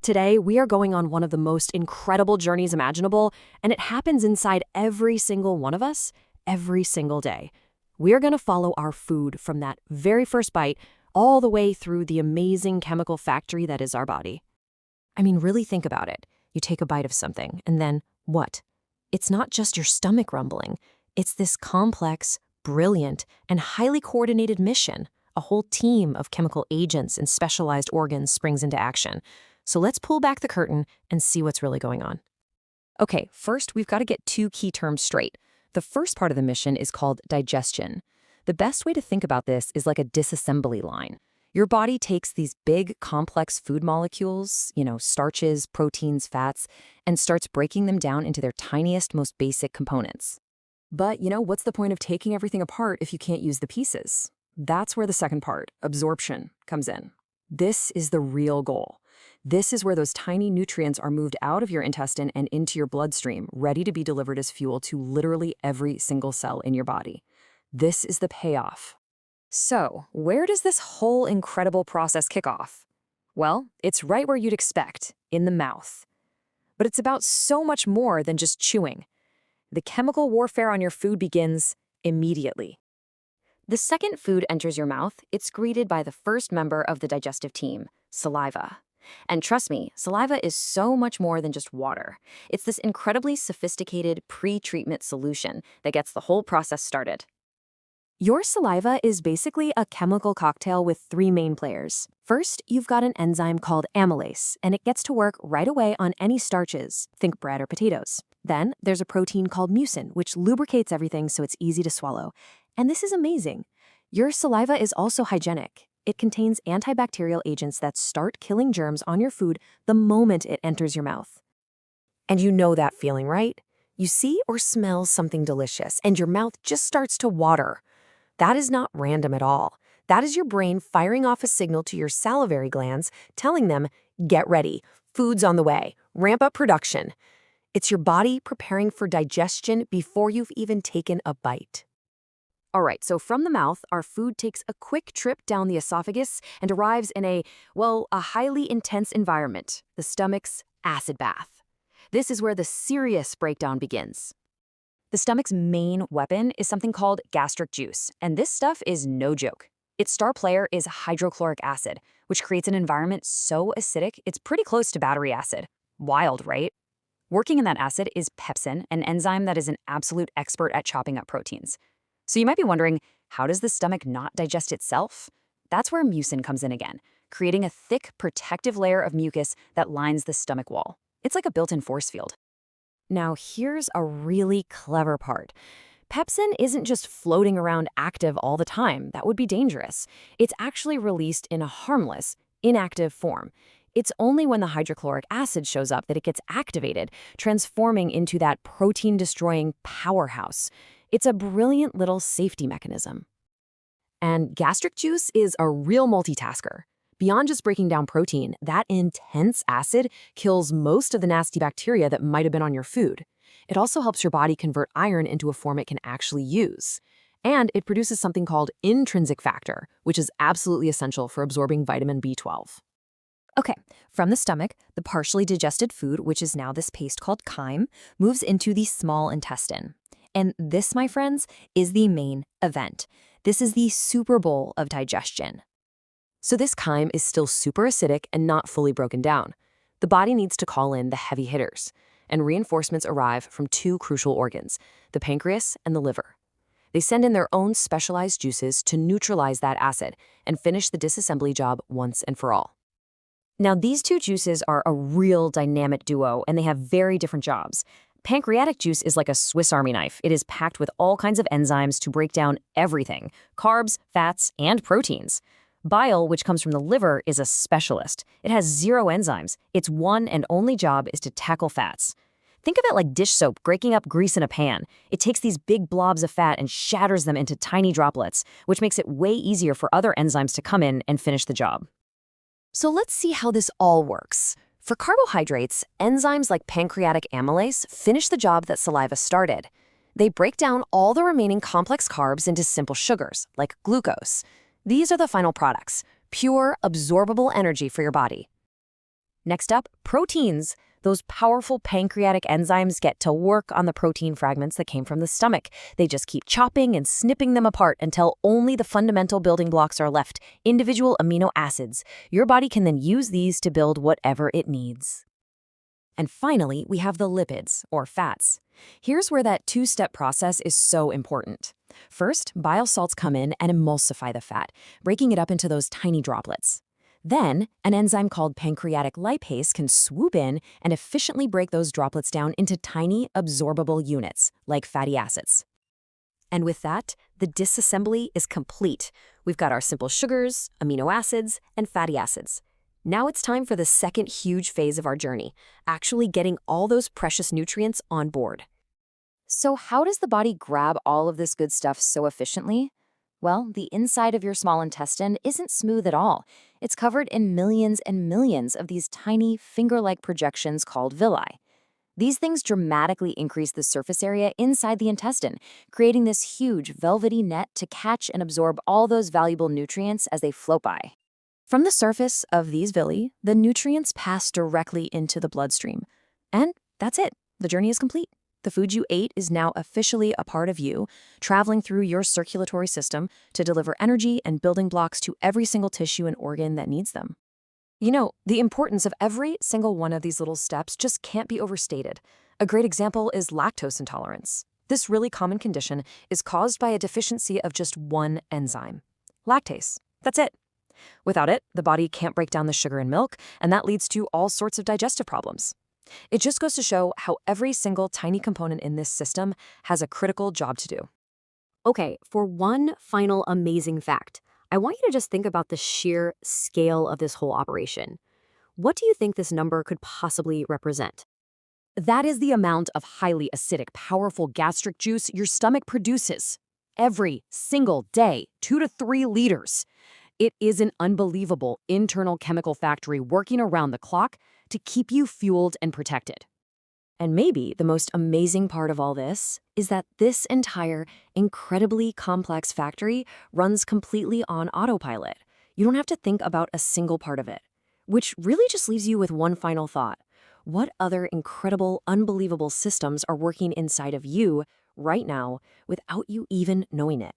Today, we are going on one of the most incredible journeys imaginable, and it happens inside every single one of us, every single day. We are going to follow our food from that very first bite all the way through the amazing chemical factory that is our body. I mean, really think about it. You take a bite of something, and then what? It's not just your stomach rumbling. It's this complex, brilliant, and highly coordinated mission. A whole team of chemical agents and specialized organs springs into action. So let's pull back the curtain and see what's really going on. Okay, first we've got to get two key terms straight. The first part of the mission is called digestion. The best way to think about this is like a disassembly line. Your body takes these big, complex food molecules, starches, proteins, fats, and starts breaking them down into their tiniest, most basic components. But, what's the point of taking everything apart if you can't use the pieces? That's where the second part, absorption, comes in. This is the real goal. This is where those tiny nutrients are moved out of your intestine and into your bloodstream, ready to be delivered as fuel to literally every single cell in your body. This is the payoff. So, where does this whole incredible process kick off? Well, it's right where you'd expect, in the mouth. But it's about so much more than just chewing. The chemical warfare on your food begins immediately. The second food enters your mouth, it's greeted by the first member of the digestive team, saliva. And trust me, saliva is so much more than just water. It's this incredibly sophisticated pre-treatment solution that gets the whole process started. Your saliva is basically a chemical cocktail with three main players. First, you've got an enzyme called amylase, and it gets to work right away on any starches, think bread or potatoes. Then, there's a protein called mucin, which lubricates everything so it's easy to swallow. And this is amazing. Your saliva is also hygienic. It contains antibacterial agents that start killing germs on your food the moment it enters your mouth. And you know that feeling, right? You see or smell something delicious, and your mouth just starts to water. That is not random at all. That is your brain firing off a signal to your salivary glands, telling them, get ready, food's on the way, ramp up production. It's your body preparing for digestion before you've even taken a bite. All right, so from the mouth, our food takes a quick trip down the esophagus and arrives in a highly intense environment, the stomach's acid bath. This is where the serious breakdown begins. The stomach's main weapon is something called gastric juice, and this stuff is no joke. Its star player is hydrochloric acid, which creates an environment so acidic it's pretty close to battery acid. Wild, right? Working in that acid is pepsin, an enzyme that is an absolute expert at chopping up proteins. So you might be wondering, how does the stomach not digest itself? That's where mucin comes in again, creating a thick, protective layer of mucus that lines the stomach wall. It's like a built-in force field. Now, here's a really clever part. Pepsin isn't just floating around active all the time. That would be dangerous. It's actually released in a harmless, inactive form. It's only when the hydrochloric acid shows up that it gets activated, transforming into that protein-destroying powerhouse. It's a brilliant little safety mechanism. And gastric juice is a real multitasker. Beyond just breaking down protein, that intense acid kills most of the nasty bacteria that might have been on your food. It also helps your body convert iron into a form it can actually use. And it produces something called intrinsic factor, which is absolutely essential for absorbing vitamin B12. Okay, from the stomach, the partially digested food, which is now this paste called chyme, moves into the small intestine. And this, my friends, is the main event. This is the Super Bowl of digestion. So this chyme is still super acidic and not fully broken down. The body needs to call in the heavy hitters, and reinforcements arrive from two crucial organs, the pancreas and the liver. They send in their own specialized juices to neutralize that acid and finish the disassembly job once and for all. Now, these two juices are a real dynamic duo, and they have very different jobs. Pancreatic juice is like a Swiss Army knife. It is packed with all kinds of enzymes to break down everything, carbs, fats, and proteins. Bile, which comes from the liver, is a specialist. It has zero enzymes. Its one and only job is to tackle fats. Think of it like dish soap breaking up grease in a pan. It takes these big blobs of fat and shatters them into tiny droplets, which makes it way easier for other enzymes to come in and finish the job. So let's see how this all works. For carbohydrates, enzymes like pancreatic amylase finish the job that saliva started. They break down all the remaining complex carbs into simple sugars, like glucose. These are the final products, pure, absorbable energy for your body. Next up, proteins. Those powerful pancreatic enzymes get to work on the protein fragments that came from the stomach. They just keep chopping and snipping them apart until only the fundamental building blocks are left, individual amino acids. Your body can then use these to build whatever it needs. And finally, we have the lipids, or fats. Here's where that two-step process is so important. First, bile salts come in and emulsify the fat, breaking it up into those tiny droplets. Then, an enzyme called pancreatic lipase can swoop in and efficiently break those droplets down into tiny, absorbable units, like fatty acids. And with that, the disassembly is complete. We've got our simple sugars, amino acids, and fatty acids. Now it's time for the second huge phase of our journey, actually getting all those precious nutrients on board. So how does the body grab all of this good stuff so efficiently? Well, the inside of your small intestine isn't smooth at all. It's covered in millions and millions of these tiny, finger-like projections called villi. These things dramatically increase the surface area inside the intestine, creating this huge, velvety net to catch and absorb all those valuable nutrients as they float by. From the surface of these villi, the nutrients pass directly into the bloodstream. And that's it. The journey is complete. The food you ate is now officially a part of you, traveling through your circulatory system to deliver energy and building blocks to every single tissue and organ that needs them. You know, the importance of every single one of these little steps just can't be overstated. A great example is lactose intolerance. This really common condition is caused by a deficiency of just one enzyme, lactase. That's it. Without it, the body can't break down the sugar in milk, and that leads to all sorts of digestive problems. It just goes to show how every single tiny component in this system has a critical job to do. Okay, for one final amazing fact, I want you to just think about the sheer scale of this whole operation. What do you think this number could possibly represent? That is the amount of highly acidic, powerful gastric juice your stomach produces every single day, 2 to 3 liters. It is an unbelievable internal chemical factory working around the clock to keep you fueled and protected. And maybe the most amazing part of all this is that this entire incredibly complex factory runs completely on autopilot. You don't have to think about a single part of it, which really just leaves you with one final thought. What other incredible, unbelievable systems are working inside of you right now without you even knowing it?